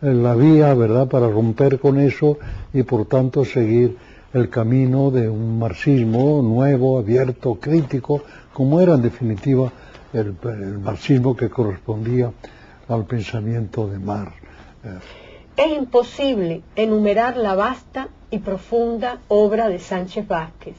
la vía, ¿verdad?, para romper con eso y por tanto seguir el camino de un marxismo nuevo, abierto, crítico, como era en definitiva el marxismo que correspondía al pensamiento de Marx. Es imposible enumerar la vasta y profunda obra de Sánchez Vázquez,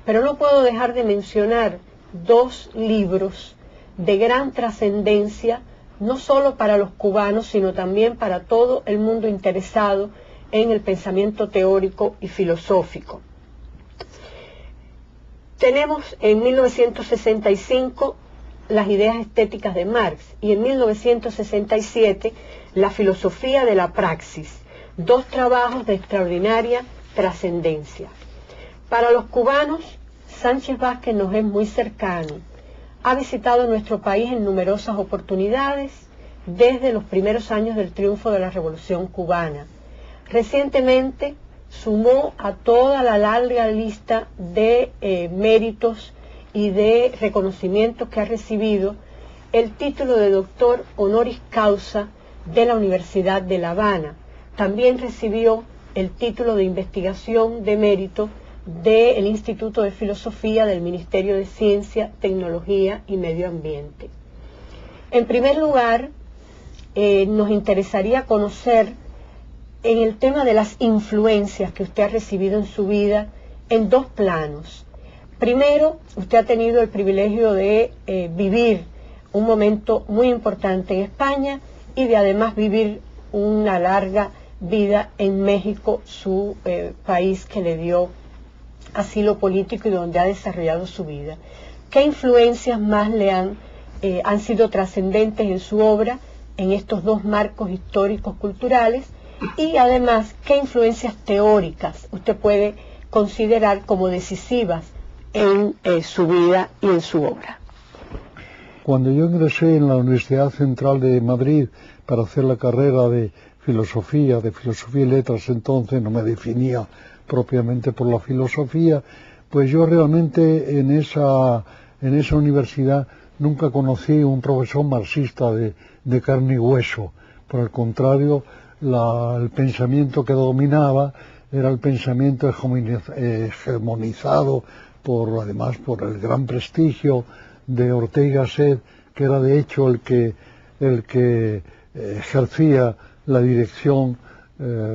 pero no puedo dejar de mencionar dos libros de gran trascendencia, no solo para los cubanos, sino también para todo el mundo interesado en el pensamiento teórico y filosófico. Tenemos en 1965 las ideas estéticas de Marx y en 1967 la filosofía de la praxis, dos trabajos de extraordinaria trascendencia. Para los cubanos, Sánchez Vázquez nos es muy cercano. Ha visitado nuestro país en numerosas oportunidades desde los primeros años del triunfo de la Revolución Cubana. Recientemente sumó a toda la larga lista de méritos y de reconocimientos que ha recibido el título de doctor honoris causa de la Universidad de La Habana. También recibió el título de investigación de mérito del Instituto de Filosofía del Ministerio de Ciencia, Tecnología y Medio Ambiente. En primer lugar, nos interesaría conocer en el tema de las influencias que usted ha recibido en su vida en dos planos. Primero, usted ha tenido el privilegio de vivir un momento muy importante en España y de además vivir una larga vida en México, su país que le dio asilo político y donde ha desarrollado su vida. ¿Qué influencias más le han sido trascendentes en su obra, en estos dos marcos históricos culturales? Y además, ¿qué influencias teóricas usted puede considerar como decisivas en su vida y en su obra? Cuando yo ingresé en la Universidad Central de Madrid para hacer la carrera de filosofía y letras, entonces no me definía propiamente por la filosofía, pues yo realmente en esa universidad nunca conocí un profesor marxista de carne y hueso. Por el contrario, el pensamiento que dominaba era el pensamiento hegemonizado además por el gran prestigio de Ortega y Gasset, que era de hecho el que ejercía la dirección,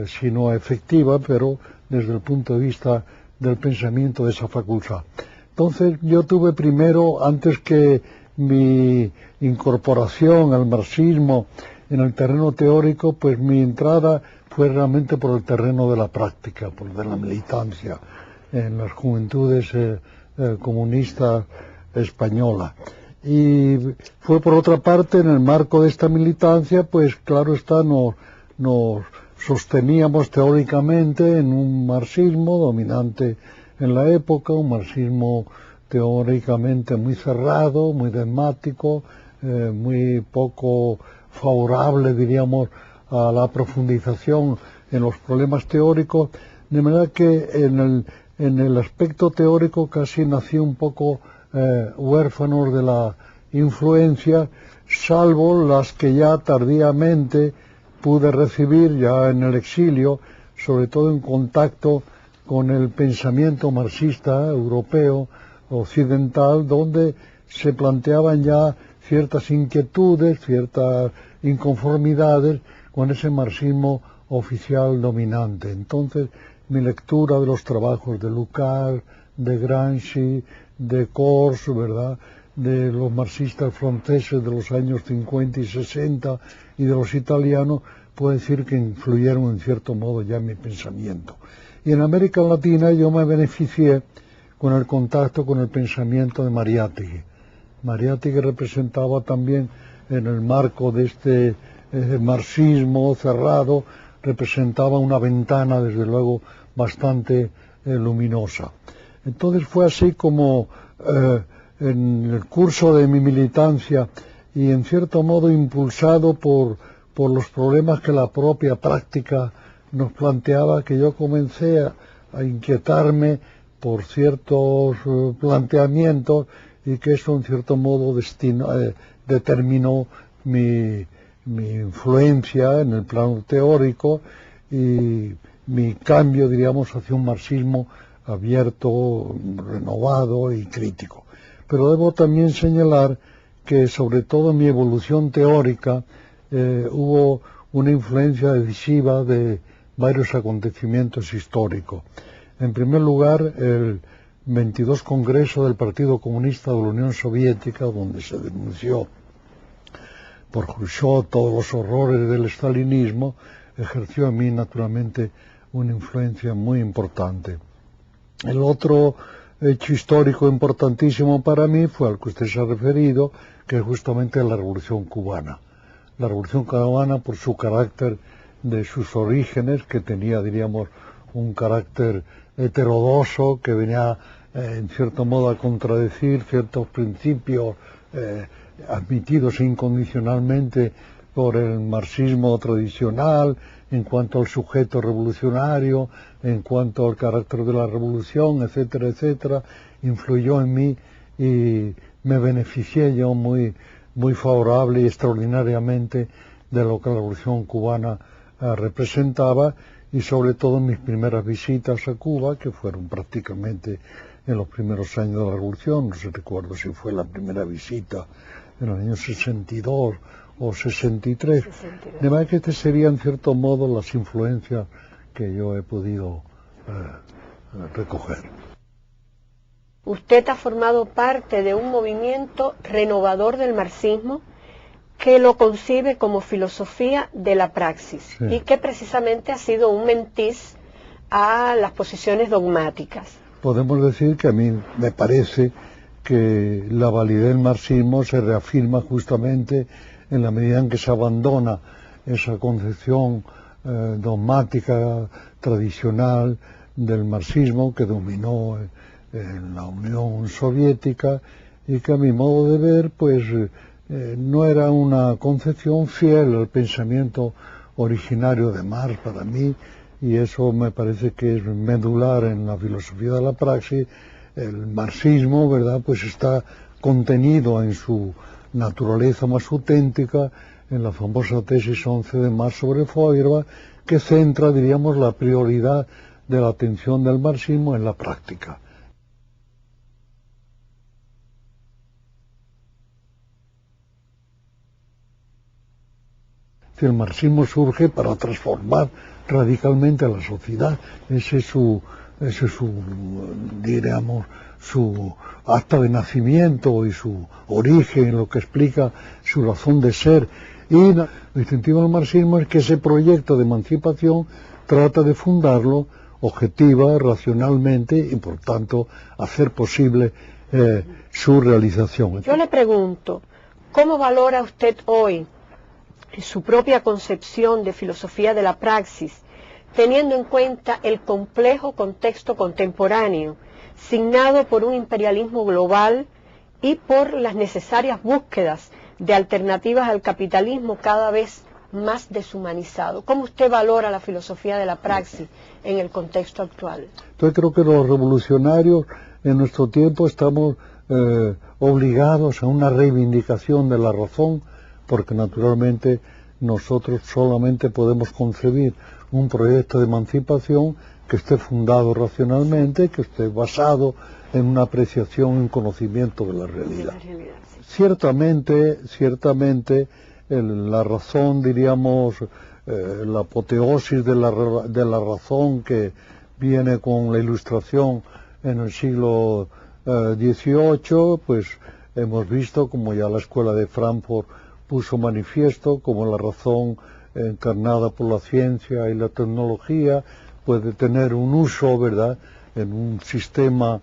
si no efectiva, pero desde el punto de vista del pensamiento de esa facultad. Entonces yo tuve primero, antes que mi incorporación al marxismo en el terreno teórico, pues mi entrada fue realmente por el terreno de la práctica, por de la militancia en las juventudes comunistas españolas. Y fue por otra parte, en el marco de esta militancia, pues claro está, nos sosteníamos teóricamente en un marxismo dominante en la época, un marxismo teóricamente muy cerrado, muy dogmático, muy poco favorable, diríamos, a la profundización en los problemas teóricos, de manera que en el aspecto teórico casi nací un poco huérfanos de la influencia, salvo las que ya tardíamente pude recibir ya en el exilio, sobre todo en contacto con el pensamiento marxista europeo, occidental, donde se planteaban ya ciertas inquietudes, ciertas inconformidades con ese marxismo oficial dominante. Entonces, mi lectura de los trabajos de Lukács, de Gramsci, de Kors, ¿verdad?, de los marxistas franceses de los años 50 y 60 y de los italianos, puedo decir que influyeron en cierto modo ya en mi pensamiento. Y en América Latina yo me beneficié con el contacto con el pensamiento de Mariátegui. Mariátegui representaba también, en el marco de este marxismo cerrado, representaba una ventana, desde luego, bastante luminosa. Entonces fue así como en el curso de mi militancia y en cierto modo impulsado por los problemas que la propia práctica nos planteaba, que yo comencé a inquietarme por ciertos planteamientos y que eso en cierto modo determinó mi mi influencia en el plano teórico y mi cambio, diríamos, hacia un marxismo abierto, renovado y crítico. Pero debo también señalar que sobre todo en mi evolución teórica hubo una influencia decisiva de varios acontecimientos históricos. En primer lugar, el 22 Congreso del Partido Comunista de la Unión Soviética, donde se denunció por Khrushchev todos los horrores del estalinismo, ejerció en mí naturalmente una influencia muy importante. El otro hecho histórico importantísimo para mí fue al que usted se ha referido, que es justamente la Revolución Cubana. La Revolución Cubana, por su carácter de sus orígenes, que tenía, diríamos, un carácter heterodoxo, que venía en cierto modo a contradecir ciertos principios admitidos incondicionalmente por el marxismo tradicional en cuanto al sujeto revolucionario, en cuanto al carácter de la revolución, etcétera, etcétera, influyó en mí y me beneficié yo muy favorable y extraordinariamente de lo que la Revolución Cubana representaba, y sobre todo en mis primeras visitas a Cuba, que fueron prácticamente en los primeros años de la Revolución. No sé, recuerdo si fue la primera visita en el año 62 o 63. 62. De manera que este sería en cierto modo las influencias que yo he podido recoger. Usted ha formado parte de un movimiento renovador del marxismo que lo concibe como filosofía de la praxis, sí, y que precisamente ha sido un mentiz a las posiciones dogmáticas. Podemos decir que a mí me parece que la validez del marxismo se reafirma justamente en la medida en que se abandona esa concepción dogmática tradicional del marxismo que dominó en la Unión Soviética y que a mi modo de ver pues no era una concepción fiel al pensamiento originario de Marx para mí, y eso me parece que es medular en la filosofía de la praxis. El marxismo, ¿verdad?, pues está contenido en su naturaleza más auténtica en la famosa tesis 11 de Marx sobre Feuerbach, que centra, diríamos, la prioridad de la atención del marxismo en la práctica. El marxismo surge para transformar radicalmente a la sociedad. Ese es su diríamos, su acta de nacimiento y su origen, lo que explica su razón de ser. Y lo distintivo del marxismo es que ese proyecto de emancipación trata de fundarlo objetiva, racionalmente, y por tanto hacer posible su realización. Yo le pregunto, ¿cómo valora usted hoy su propia concepción de filosofía de la praxis, teniendo en cuenta el complejo contexto contemporáneo, signado por un imperialismo global y por las necesarias búsquedas de alternativas al capitalismo cada vez más deshumanizado? ¿Cómo usted valora la filosofía de la praxis en el contexto actual? Yo creo que los revolucionarios en nuestro tiempo estamos obligados a una reivindicación de la razón, porque naturalmente nosotros solamente podemos concebir un proyecto de emancipación que esté fundado racionalmente, que esté basado en una apreciación y un conocimiento de la realidad. Sí. Ciertamente la razón, diríamos, la apoteosis de la razón que viene con la Ilustración en el siglo XVIII, pues hemos visto, como ya la Escuela de Frankfurt puso manifiesto, como la razón encarnada por la ciencia y la tecnología puede tener un uso, ¿verdad?, en un sistema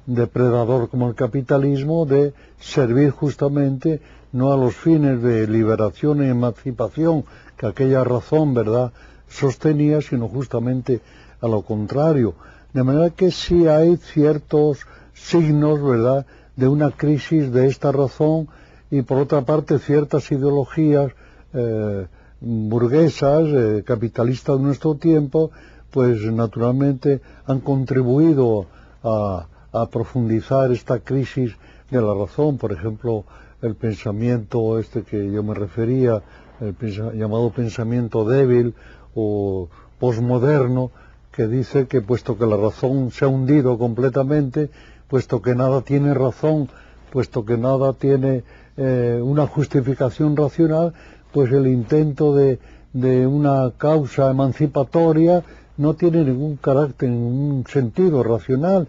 depredador como el capitalismo, de servir justamente no a los fines de liberación y emancipación que aquella razón, ¿verdad?, sostenía, sino justamente a lo contrario. De manera que sí hay ciertos signos, ¿verdad?, de una crisis de esta razón, y por otra parte ciertas ideologías burguesas, capitalistas de nuestro tiempo, pues naturalmente han contribuido a profundizar esta crisis de la razón. Por ejemplo, el pensamiento que yo me refería, llamado pensamiento débil o posmoderno, que dice que puesto que la razón se ha hundido completamente, puesto que nada tiene razón, puesto que nada tiene una justificación racional, pues el intento de una causa emancipatoria no tiene ningún carácter, ningún sentido racional.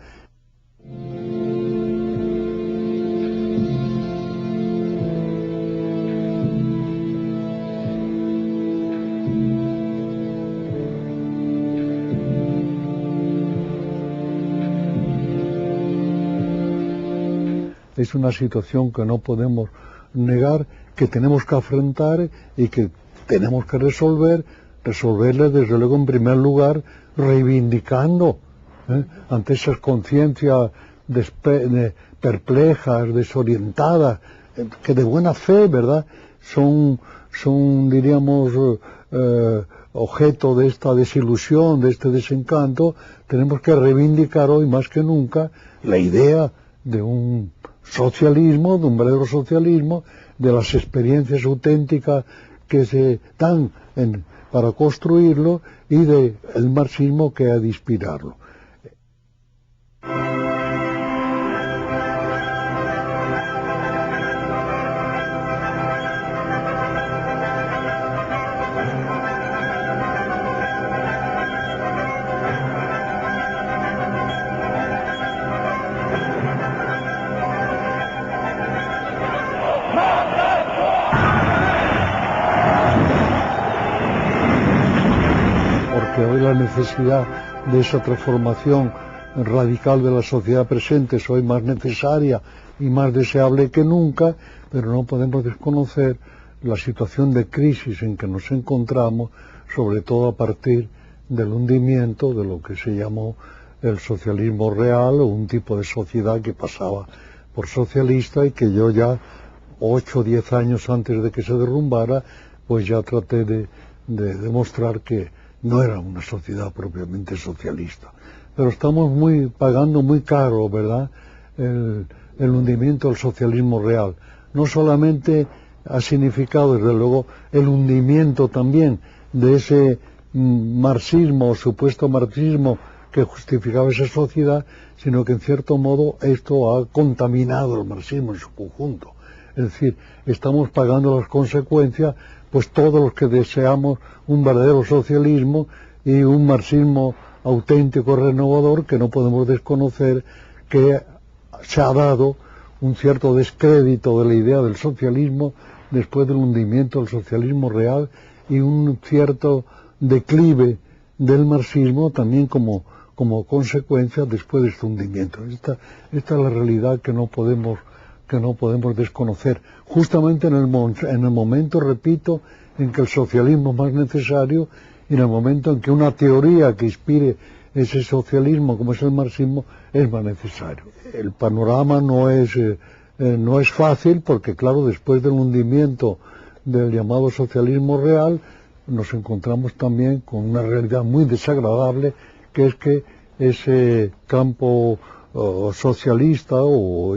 Es una situación que no podemos negar, que tenemos que afrontar y que tenemos que resolverla desde luego en primer lugar reivindicando ante esas conciencias perplejas, desorientadas, que de buena fe, ¿verdad?, son diríamos, objeto de esta desilusión, de este desencanto. Tenemos que reivindicar hoy más que nunca la idea de un socialismo, de un verdadero socialismo, de las experiencias auténticas que se dan para construirlo y del marxismo que ha de inspirarlo. Hoy la necesidad de esa transformación radical de la sociedad presente es hoy más necesaria y más deseable que nunca, pero no podemos desconocer la situación de crisis en que nos encontramos, sobre todo a partir del hundimiento de lo que se llamó el socialismo real, o un tipo de sociedad que pasaba por socialista y que yo ya 8 o 10 años antes de que se derrumbara, pues ya traté de demostrar que no era una sociedad propiamente socialista. Pero estamos pagando muy caro, ¿verdad?, el hundimiento del socialismo real. No solamente ha significado, desde luego, el hundimiento también de ese marxismo, o supuesto marxismo, que justificaba esa sociedad, sino que en cierto modo esto ha contaminado el marxismo en su conjunto. Es decir, estamos pagando las consecuencias, pues todos los que deseamos un verdadero socialismo y un marxismo auténtico, renovador, que no podemos desconocer que se ha dado un cierto descrédito de la idea del socialismo después del hundimiento del socialismo real y un cierto declive del marxismo también como consecuencia después de este hundimiento. Esta es la realidad que no podemos desconocer, justamente en el momento, repito, en que el socialismo es más necesario y en el momento en que una teoría que inspire ese socialismo, como es el marxismo, es más necesario. El panorama no es fácil porque, claro, después del hundimiento del llamado socialismo real, nos encontramos también con una realidad muy desagradable, que es que ese campo socialista o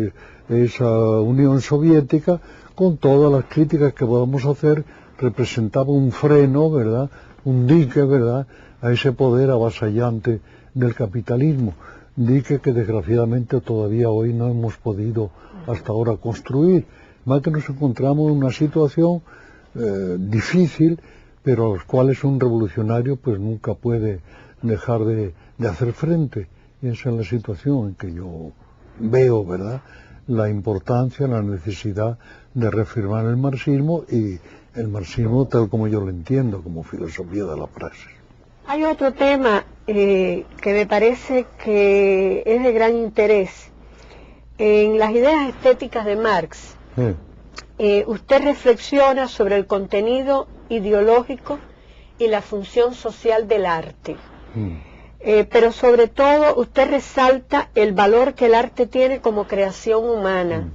esa Unión Soviética, con todas las críticas que podamos hacer, representaba un freno, ¿verdad?, un dique, ¿verdad?, a ese poder avasallante del capitalismo, dique que desgraciadamente todavía hoy no hemos podido hasta ahora construir, más que nos encontramos en una situación difícil, pero a los cuales un revolucionario pues nunca puede dejar de hacer frente. Y esa es la situación en que yo veo, ¿verdad?, la importancia, la necesidad de reafirmar el marxismo, y el marxismo tal como yo lo entiendo, como filosofía de la praxis. Hay otro tema que me parece que es de gran interés. En las ideas estéticas de Marx, usted reflexiona sobre el contenido ideológico y la función social del arte. Pero sobre todo usted resalta el valor que el arte tiene como creación humana,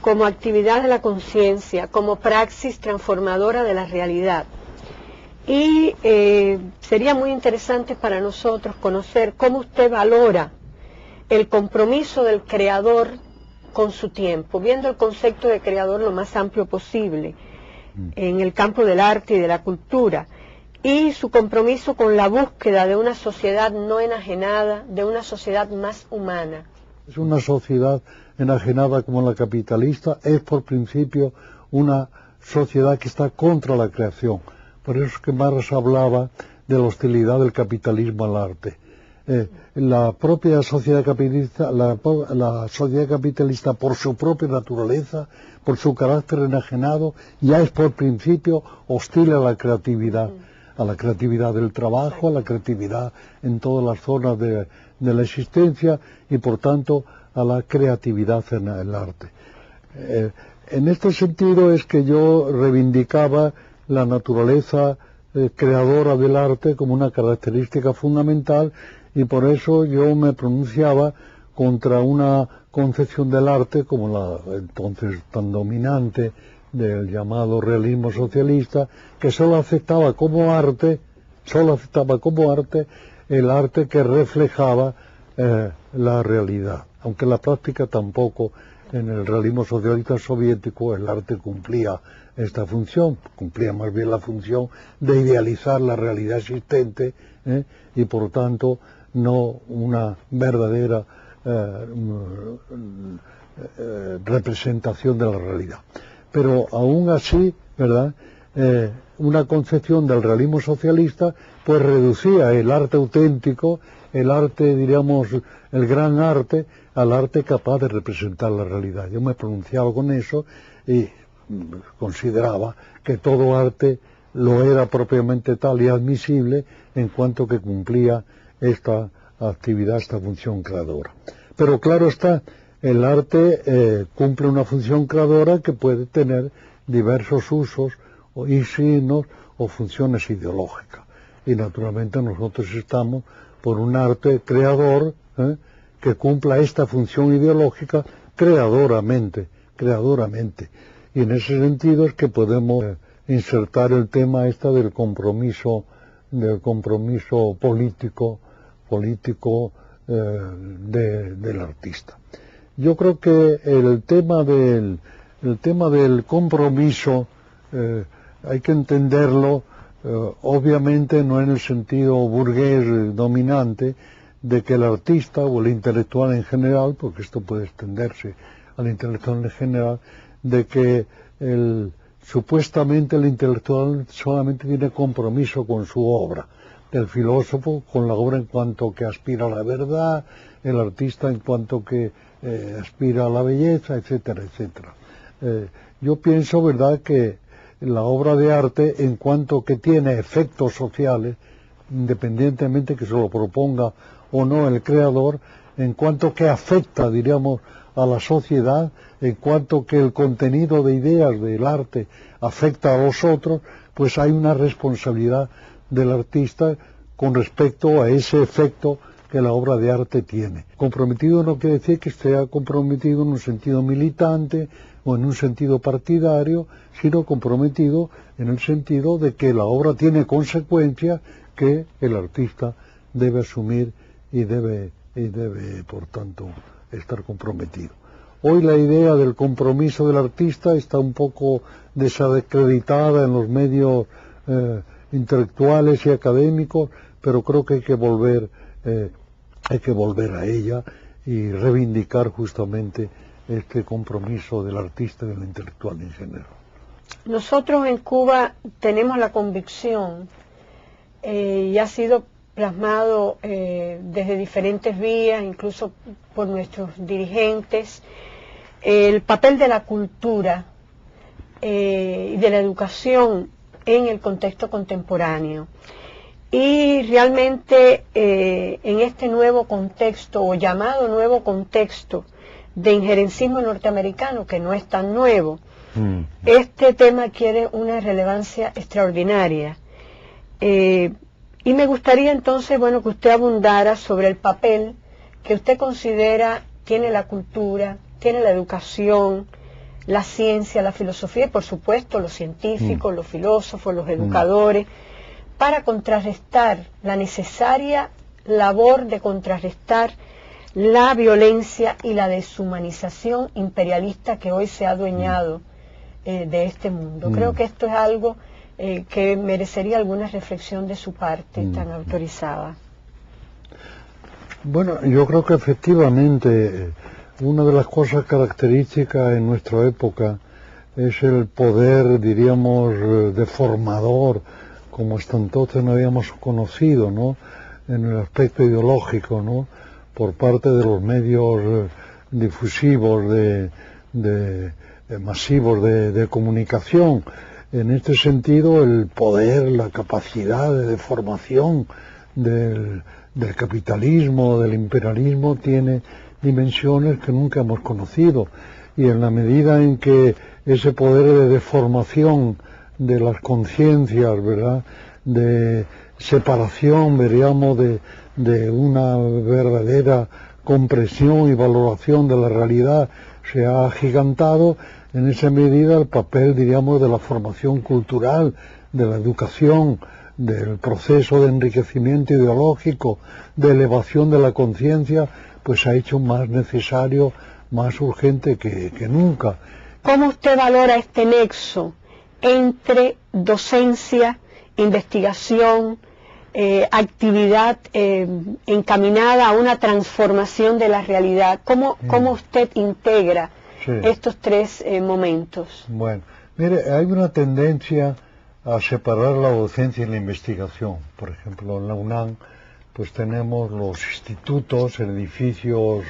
como actividad de la conciencia, como praxis transformadora de la realidad. Y sería muy interesante para nosotros conocer cómo usted valora el compromiso del creador con su tiempo, viendo el concepto de creador lo más amplio posible en el campo del arte y de la cultura, y su compromiso con la búsqueda de una sociedad no enajenada, de una sociedad más humana. Es una sociedad enajenada como la capitalista, es por principio una sociedad que está contra la creación. Por eso es que Marx hablaba de la hostilidad del capitalismo al arte. La propia sociedad capitalista, la sociedad capitalista por su propia naturaleza, por su carácter enajenado, ya es por principio hostil a la creatividad del trabajo, a la creatividad en todas las zonas de la existencia y por tanto a la creatividad en el arte. En este sentido es que yo reivindicaba la naturaleza creadora del arte como una característica fundamental, y por eso yo me pronunciaba contra una concepción del arte como la entonces tan dominante del llamado realismo socialista, que solo aceptaba como arte el arte que reflejaba la realidad, aunque en la práctica tampoco. En el realismo socialista soviético el arte cumplía esta función, cumplía más bien la función de idealizar la realidad existente, y por tanto no una verdadera representación de la realidad. Pero aún así, ¿verdad?, una concepción del realismo socialista pues reducía el arte auténtico, el arte, diríamos, el gran arte, al arte capaz de representar la realidad. Yo me pronunciaba con eso y consideraba que todo arte lo era propiamente tal y admisible en cuanto que cumplía esta actividad, esta función creadora. Pero claro está, el arte cumple una función creadora que puede tener diversos usos y signos o funciones ideológicas. Y naturalmente nosotros estamos por un arte creador que cumpla esta función ideológica creadoramente. Y en ese sentido es que podemos insertar el tema del compromiso político del artista. Yo creo que el tema del compromiso hay que entenderlo obviamente no en el sentido burgués dominante de que el artista o el intelectual en general, porque esto puede extenderse al intelectual en general, de que supuestamente el intelectual solamente tiene compromiso con su obra, el filósofo con la obra en cuanto que aspira a la verdad, el artista en cuanto que aspira a la belleza, etcétera, etcétera. Yo pienso, ¿verdad?, que la obra de arte, en cuanto que tiene efectos sociales, independientemente que se lo proponga o no el creador, en cuanto que afecta, diríamos, a la sociedad, en cuanto que el contenido de ideas del arte afecta a los otros, pues hay una responsabilidad del artista con respecto a ese efecto que la obra de arte tiene. Comprometido no quiere decir que esté comprometido en un sentido militante o en un sentido partidario, sino comprometido en el sentido de que la obra tiene consecuencias que el artista debe asumir y debe por tanto estar comprometido. Hoy la idea del compromiso del artista está un poco desacreditada en los medios intelectuales y académicos, pero creo que hay que volver a ella y reivindicar justamente este compromiso del artista y del intelectual en general. Nosotros en Cuba tenemos la convicción, y ha sido plasmado desde diferentes vías, incluso por nuestros dirigentes, el papel de la cultura y de la educación en el contexto contemporáneo. Y realmente en este nuevo contexto, o llamado nuevo contexto, de injerencismo norteamericano, que no es tan nuevo, este tema adquiere una relevancia extraordinaria. Y me gustaría entonces, bueno, que usted abundara sobre el papel que usted considera tiene la cultura, tiene la educación, la ciencia, la filosofía y por supuesto los científicos, los filósofos, los educadores, para contrarrestar la necesaria labor de contrarrestar la violencia y la deshumanización imperialista que hoy se ha adueñado de este mundo. Creo que esto es algo que merecería alguna reflexión de su parte tan autorizada. Bueno, yo creo que efectivamente una de las cosas características en nuestra época es el poder, diríamos, deformador, como hasta entonces no habíamos conocido, ¿no?, en el aspecto ideológico, ¿no?, por parte de los medios difusivos, masivos de comunicación. En este sentido, el poder, la capacidad de deformación del capitalismo, del imperialismo, tiene dimensiones que nunca hemos conocido. Y en la medida en que ese poder de deformación de las conciencias, ¿verdad?, de separación, veríamos, de una verdadera comprensión y valoración de la realidad se ha agigantado, en esa medida el papel, diríamos, de la formación cultural, de la educación, del proceso de enriquecimiento ideológico, de elevación de la conciencia, pues se ha hecho más necesario, más urgente que nunca. ¿Cómo usted valora este nexo entre docencia, investigación, actividad encaminada a una transformación de la realidad? ¿Cómo usted integra estos tres momentos? Bueno, mire, hay una tendencia a separar la docencia y la investigación. Por ejemplo, en la UNAM pues tenemos los institutos, edificios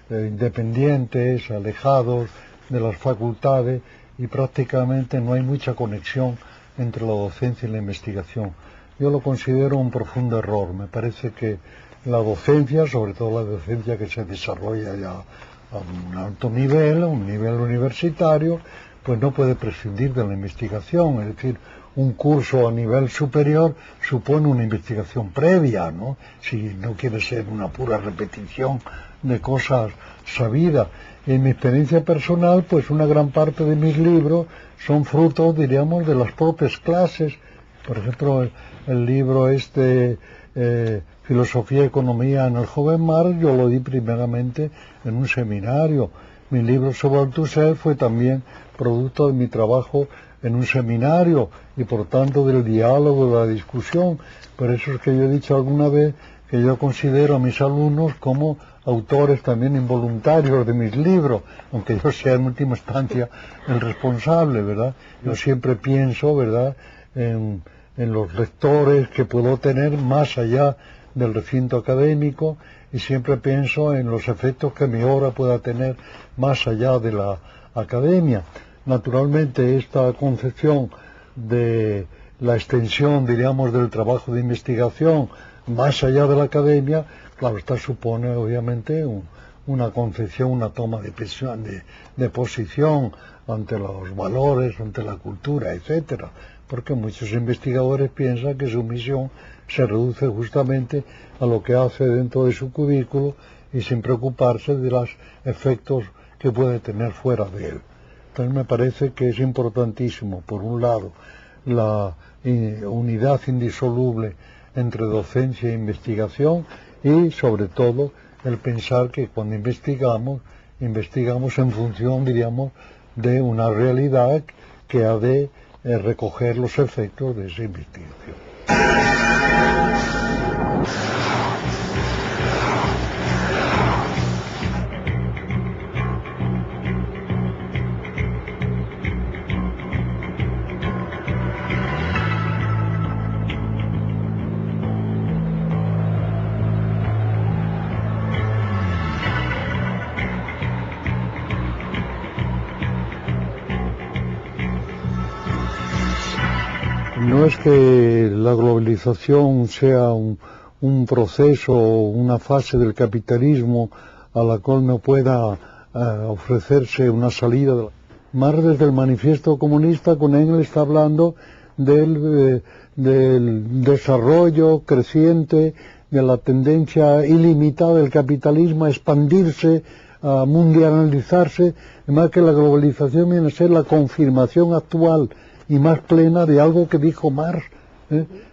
independientes, alejados de las facultades, y prácticamente no hay mucha conexión entre la docencia y la investigación. Yo lo considero un profundo error. Me parece que la docencia, sobre todo la docencia que se desarrolla ya a un alto nivel, a un nivel universitario, pues no puede prescindir de la investigación. Es decir, un curso a nivel superior supone una investigación previa, ¿no?, si no quiere ser una pura repetición de cosas sabidas. En mi experiencia personal, pues una gran parte de mis libros son frutos, diríamos, de las propias clases. Por ejemplo, el libro Filosofía y Economía en el Joven Marx, yo lo di primeramente en un seminario. Mi libro sobre Althusser fue también producto de mi trabajo en un seminario y por tanto del diálogo, de la discusión. Por eso es que yo he dicho alguna vez que yo considero a mis alumnos como autores también involuntarios de mis libros, aunque yo sea en última instancia el responsable, ¿verdad? Yo siempre pienso, ¿verdad?, en los lectores que puedo tener más allá del recinto académico, y siempre pienso en los efectos que mi obra pueda tener más allá de la academia. Naturalmente, esta concepción de la extensión, diríamos, del trabajo de investigación más allá de la academia, claro, esta supone obviamente una concepción, una toma de posición ante los valores, ante la cultura, etcétera, porque muchos investigadores piensan que su misión se reduce justamente a lo que hace dentro de su cubículo y sin preocuparse de los efectos que puede tener fuera de él. Entonces me parece que es importantísimo, por un lado, la unidad indisoluble entre docencia e investigación, y sobre todo el pensar que cuando investigamos en función, diríamos, de una realidad que ha de recoger los efectos de esa investigación. No es que la globalización sea un proceso, una fase del capitalismo a la cual no pueda ofrecerse una salida. Marx, desde el Manifiesto Comunista, con Engels está hablando del desarrollo creciente, de la tendencia ilimitada del capitalismo a expandirse, a mundializarse, además que la globalización viene a ser la confirmación actual y más plena de algo que dijo Marx,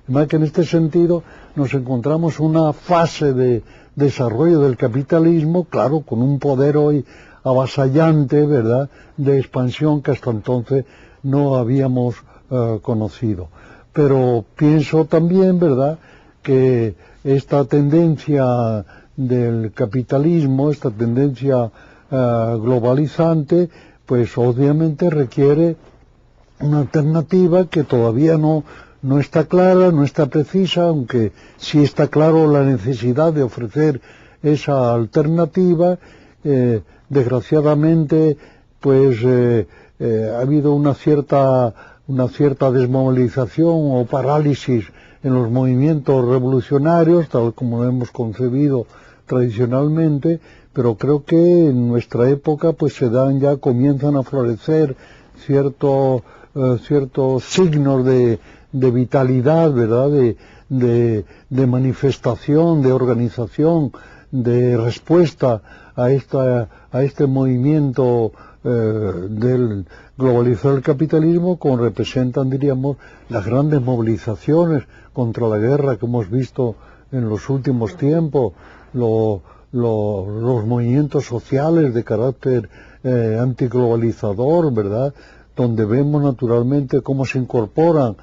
Además que en este sentido nos encontramos una fase de desarrollo del capitalismo, claro, con un poder hoy avasallante, ¿verdad?, de expansión que hasta entonces no habíamos conocido. Pero pienso también, ¿verdad?, que esta tendencia del capitalismo, esta tendencia globalizante, pues obviamente requiere una alternativa que todavía no está clara, no está precisa, aunque sí está claro la necesidad de ofrecer esa alternativa. Desgraciadamente, pues ha habido una cierta desmovilización o parálisis en los movimientos revolucionarios, tal como lo hemos concebido tradicionalmente, pero creo que en nuestra época pues comienzan a florecer ciertos signos de vitalidad, ¿verdad?, de manifestación, de organización, de respuesta a este movimiento del globalizar el capitalismo, como representan, diríamos, las grandes movilizaciones contra la guerra que hemos visto en los últimos tiempos, los movimientos sociales de carácter antiglobalizador, ¿verdad?, donde vemos naturalmente cómo se incorporan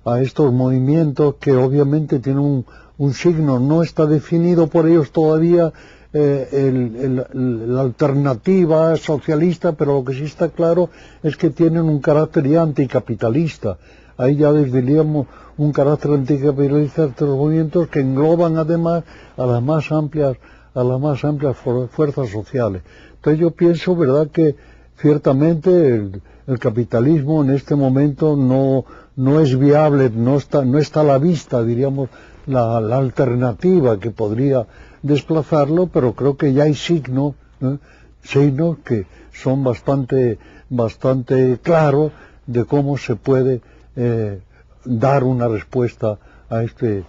a estos movimientos que obviamente tienen un signo, no está definido por ellos todavía la alternativa socialista, pero lo que sí está claro es que tienen un carácter ya anticapitalista. Ahí ya diríamos un carácter anticapitalista de estos movimientos que engloban además a las más amplias fuerzas sociales. Entonces yo pienso, ¿verdad?, que ciertamente el capitalismo en este momento no es viable, no está a la vista, diríamos, la alternativa que podría desplazarlo, pero creo que ya hay signos que son bastante claros de cómo se puede dar una respuesta a este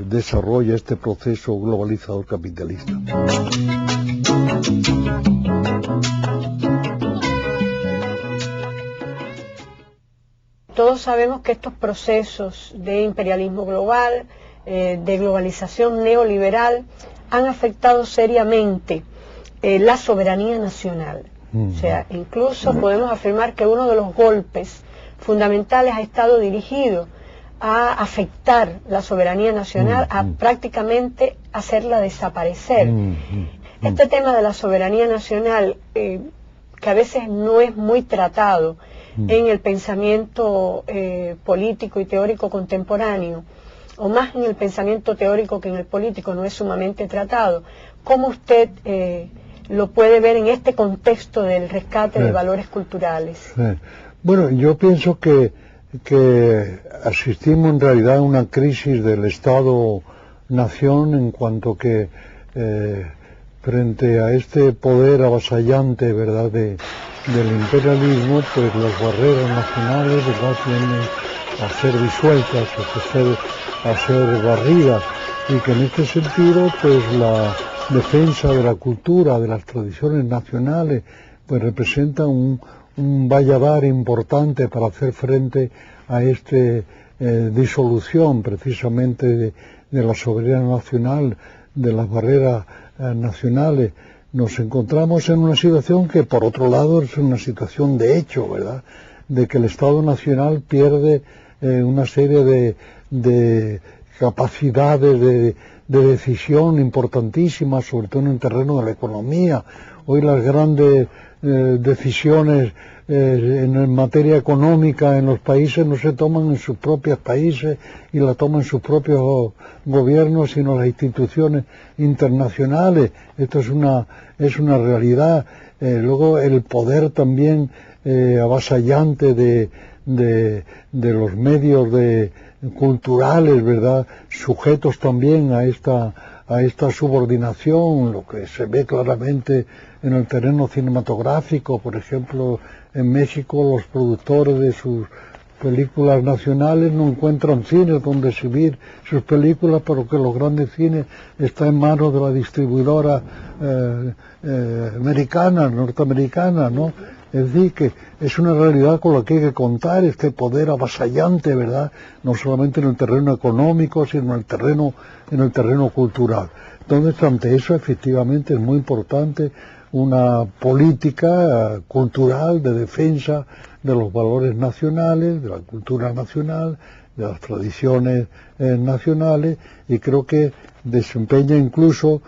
desarrollo, a este proceso globalizador capitalista. Todos sabemos que estos procesos de imperialismo global, de globalización neoliberal, han afectado seriamente la soberanía nacional. O sea, incluso podemos afirmar que uno de los golpes fundamentales ha estado dirigido a afectar la soberanía nacional, a prácticamente hacerla desaparecer. Este tema de la soberanía nacional, que a veces no es muy tratado en el pensamiento político y teórico contemporáneo, o más en el pensamiento teórico que en el político, no es sumamente tratado. ¿Cómo usted lo puede ver en este contexto del rescate de valores culturales? Bueno, yo pienso que asistimos en realidad a una crisis del Estado-nación, en cuanto que frente a este poder avasallante, ¿verdad?, del imperialismo, pues las barreras nacionales, ¿verdad?, tienden a ser disueltas, a ser barridas, y que en este sentido pues la defensa de la cultura, de las tradiciones nacionales, pues representa un valladar importante para hacer frente a esta disolución precisamente de la soberanía nacional, de las barreras nacionales. Nos encontramos en una situación que por otro lado es una situación de hecho, ¿verdad?, de que el Estado Nacional pierde una serie de capacidades de decisión importantísimas, sobre todo en el terreno de la economía. Hoy las grandes decisiones en materia económica en los países no se toman en sus propios países y la toman sus propios gobiernos, sino las instituciones internacionales. Esto es una realidad. Luego el poder también avasallante de los medios culturales, ¿verdad?, sujetos también a esta subordinación, lo que se ve claramente en el terreno cinematográfico. Por ejemplo, en México los productores de sus películas nacionales no encuentran cines donde exhibir sus películas, pero que los grandes cines están en manos de la distribuidora norteamericana, ¿no? Es decir, que es una realidad con la que hay que contar, este poder avasallante, ¿verdad? No solamente en el terreno económico, sino en el terreno cultural. Entonces, ante eso, efectivamente, es muy importante una política cultural de defensa de los valores nacionales, de la cultura nacional, de las tradiciones nacionales, y creo que desempeña incluso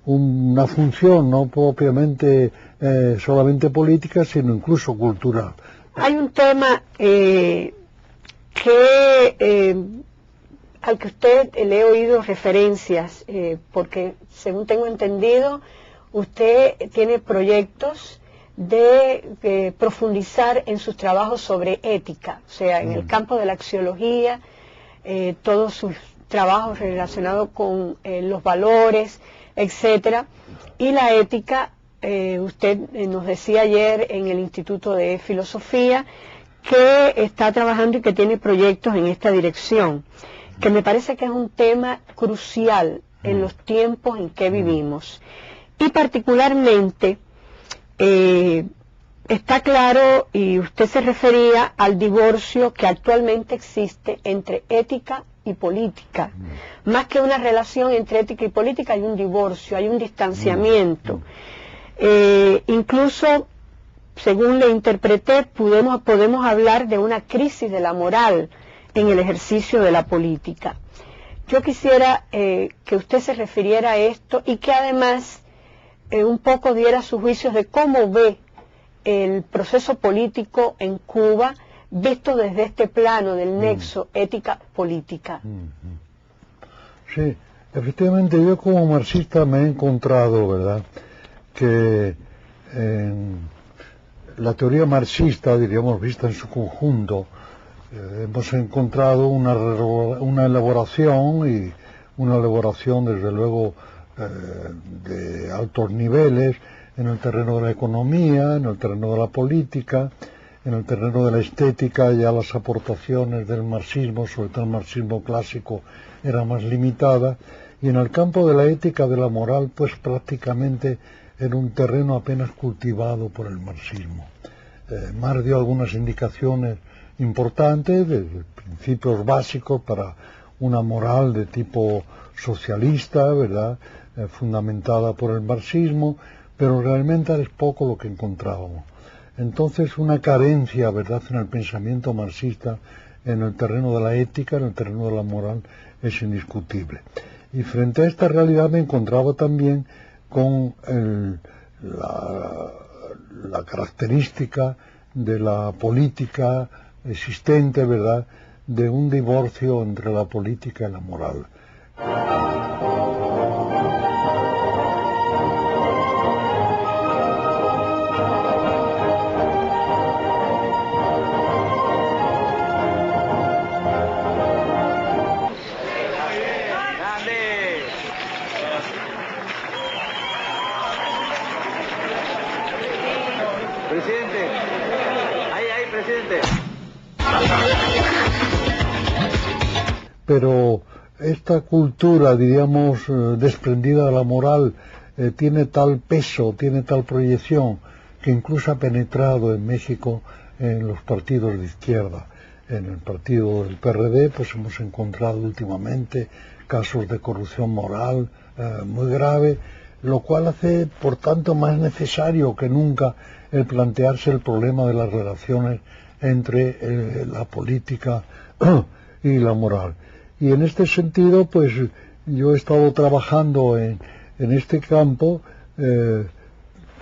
una función no propiamente solamente política, sino incluso cultural. Hay un tema al que usted le he oído referencias, porque según tengo entendido, usted tiene proyectos de profundizar en sus trabajos sobre ética, o sea, en el campo de la axiología, todos sus trabajos relacionados con los valores, etcétera, y la ética. Usted nos decía ayer en el Instituto de Filosofía que está trabajando y que tiene proyectos en esta dirección, que me parece que es un tema crucial en los tiempos en que vivimos. Y particularmente está claro, y usted se refería al divorcio que actualmente existe entre ética y política. Más que una relación entre ética y política, hay un divorcio, hay un distanciamiento. Incluso, según le interpreté, podemos hablar de una crisis de la moral en el ejercicio de la política. Yo quisiera que usted se refiriera a esto y que además un poco diera sus juicios de cómo ve el proceso político en Cuba, visto desde este plano del nexo ética-política. Sí, efectivamente yo como marxista me he encontrado, ¿verdad?, que en la teoría marxista, diríamos, vista en su conjunto, hemos encontrado una elaboración, y una elaboración desde luego de altos niveles en el terreno de la economía, en el terreno de la política, en el terreno de la estética. Ya las aportaciones del marxismo, sobre todo el marxismo clásico, eran más limitadas, y en el campo de la ética, de la moral, pues prácticamente era un terreno apenas cultivado por el marxismo. Marx dio algunas indicaciones importantes, de principios básicos para una moral de tipo socialista, ¿verdad?, fundamentada por el marxismo, pero realmente es poco lo que encontrábamos. Entonces, una carencia, ¿verdad?, en el pensamiento marxista en el terreno de la ética, en el terreno de la moral, es indiscutible. Y frente a esta realidad me encontraba también con la característica de la política existente, ¿verdad?, de un divorcio entre la política y la moral. Presidente, ahí, presidente. Pero esta cultura, diríamos, desprendida de la moral, tiene tal peso, tiene tal proyección, que incluso ha penetrado en México en los partidos de izquierda. En el partido del PRD, pues hemos encontrado últimamente casos de corrupción moral muy grave, lo cual hace, por tanto, más necesario que nunca el plantearse el problema de las relaciones entre la política y la moral. Y en este sentido, pues yo he estado trabajando en este campo.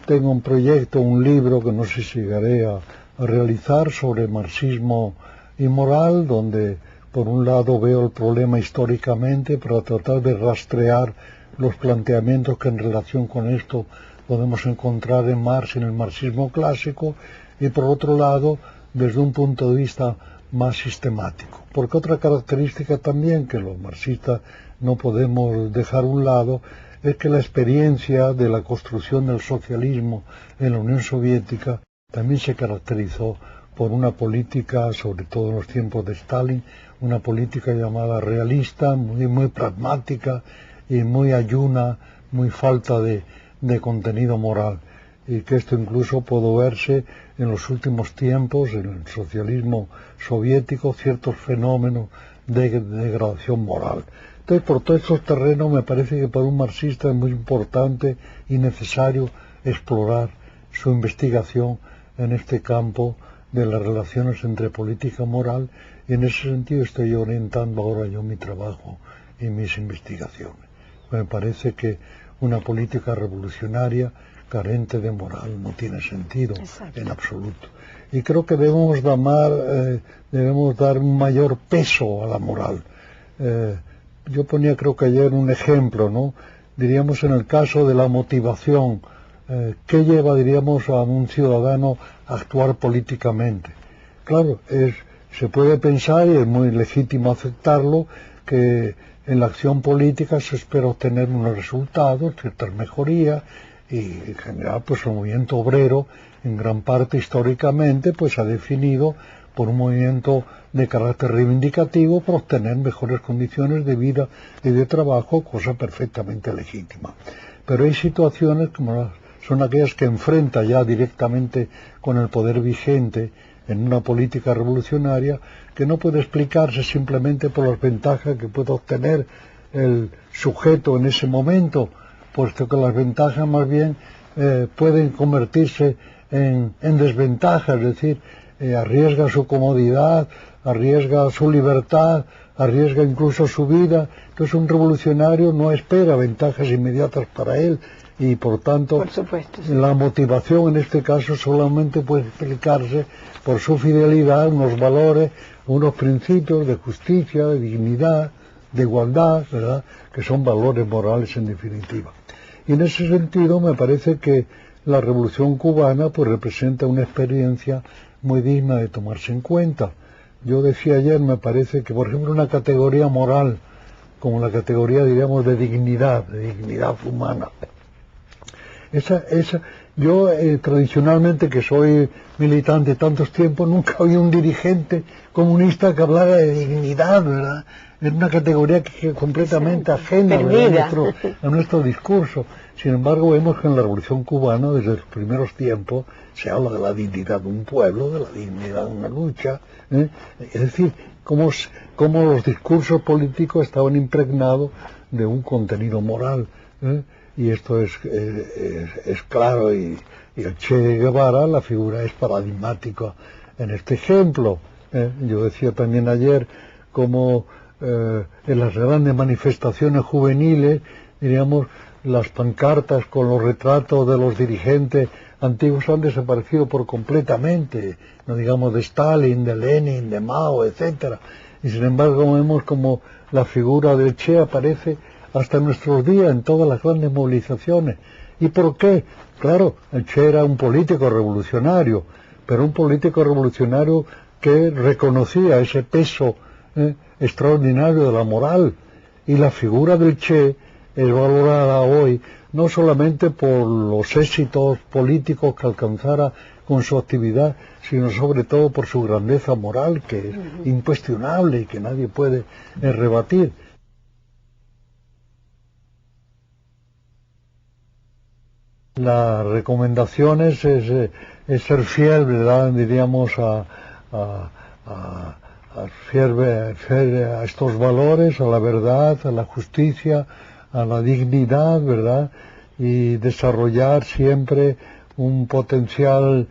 Tengo un proyecto, un libro que no sé si llegaré a realizar sobre marxismo y moral, donde por un lado veo el problema históricamente para tratar de rastrear los planteamientos que en relación con esto podemos encontrar en Marx y en el marxismo clásico, y por otro lado desde un punto de vista más sistemático. Porque otra característica también que los marxistas no podemos dejar a un lado es que la experiencia de la construcción del socialismo en la Unión Soviética también se caracterizó por una política, sobre todo en los tiempos de Stalin, una política llamada realista, muy pragmática y muy ayuna, muy falta de contenido moral. y que esto incluso pudo verse en los últimos tiempos, en el socialismo soviético, ciertos fenómenos de degradación moral. Entonces, por todos estos terrenos me parece que para un marxista es muy importante y necesario explorar su investigación en este campo de las relaciones entre política y moral, y en ese sentido estoy orientando ahora yo mi trabajo y mis investigaciones. Me parece que una política revolucionaria carente de moral no tiene sentido. Exacto. En absoluto. Y creo que debemos dar un mayor peso a la moral. Yo ponía, creo que ayer, un ejemplo, ¿no? Diríamos, en el caso de la motivación, ¿qué lleva, diríamos, a un ciudadano a actuar políticamente? Claro, se puede pensar, y es muy legítimo aceptarlo, que en la acción política se espera obtener unos resultados, ciertas mejorías, y en general, pues el movimiento obrero, en gran parte históricamente, pues se ha definido por un movimiento de carácter reivindicativo para obtener mejores condiciones de vida y de trabajo, cosa perfectamente legítima. Pero hay situaciones como son aquellas que enfrenta ya directamente con el poder vigente en una política revolucionaria, que no puede explicarse simplemente por las ventajas que puede obtener el sujeto en ese momento, puesto que las ventajas más bien pueden convertirse en desventajas, es decir, arriesga su comodidad, arriesga su libertad, arriesga incluso su vida. Entonces un revolucionario no espera ventajas inmediatas para él, y por tanto, por supuesto, sí, la motivación en este caso solamente puede explicarse por su fidelidad a unos valores, unos principios de justicia, de dignidad, de igualdad, ¿verdad?, que son valores morales en definitiva. Y en ese sentido me parece que la Revolución Cubana pues representa una experiencia muy digna de tomarse en cuenta. Yo decía ayer, me parece que, por ejemplo, una categoría moral, como la categoría, diríamos, de dignidad humana, yo tradicionalmente, que soy militante tantos tiempos, nunca oí un dirigente comunista que hablara de dignidad, ¿verdad? Es una categoría que es completamente ajena a nuestro discurso. Sin embargo, vemos que en la Revolución Cubana, desde los primeros tiempos, se habla de la dignidad de un pueblo, de la dignidad de una lucha, ¿eh? Es decir, cómo los discursos políticos estaban impregnados de un contenido moral, ¿eh? Y esto es claro, y el Che Guevara, la figura, es paradigmática en este ejemplo. Yo decía también ayer cómo en las grandes manifestaciones juveniles, diríamos, las pancartas con los retratos de los dirigentes antiguos han desaparecido por completamente, no digamos de Stalin, de Lenin, de Mao, etcétera. Y sin embargo vemos como la figura del Che aparece hasta nuestros días en todas las grandes movilizaciones. ¿Y por qué? Claro, el Che era un político revolucionario, pero un político revolucionario que reconocía ese peso extraordinario de la moral. Y la figura del Che es valorada hoy no solamente por los éxitos políticos que alcanzara con su actividad, sino sobre todo por su grandeza moral, que es incuestionable y que nadie puede rebatir. Las recomendaciones es ser fiel, ¿verdad?, diríamos, a estos valores, a la verdad, a la justicia, a la dignidad, ¿verdad?, y desarrollar siempre un potencial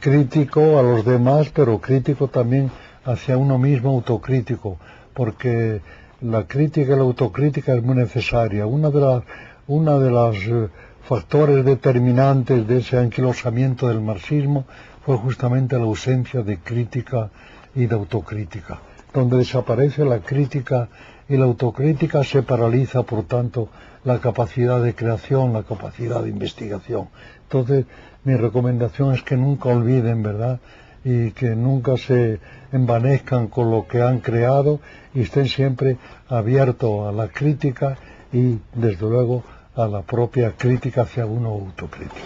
crítico a los demás, pero crítico también hacia uno mismo, autocrítico, porque la crítica y la autocrítica es muy necesaria. Una de las factores determinantes de ese anquilosamiento del marxismo fue justamente la ausencia de crítica y de autocrítica. Donde desaparece la crítica y la autocrítica, se paraliza, por tanto, la capacidad de creación, la capacidad de investigación. Entonces, mi recomendación es que nunca olviden, ¿verdad?, y que nunca se envanezcan con lo que han creado, y estén siempre abiertos a la crítica y, desde luego, a la propia crítica hacia uno autocrítico.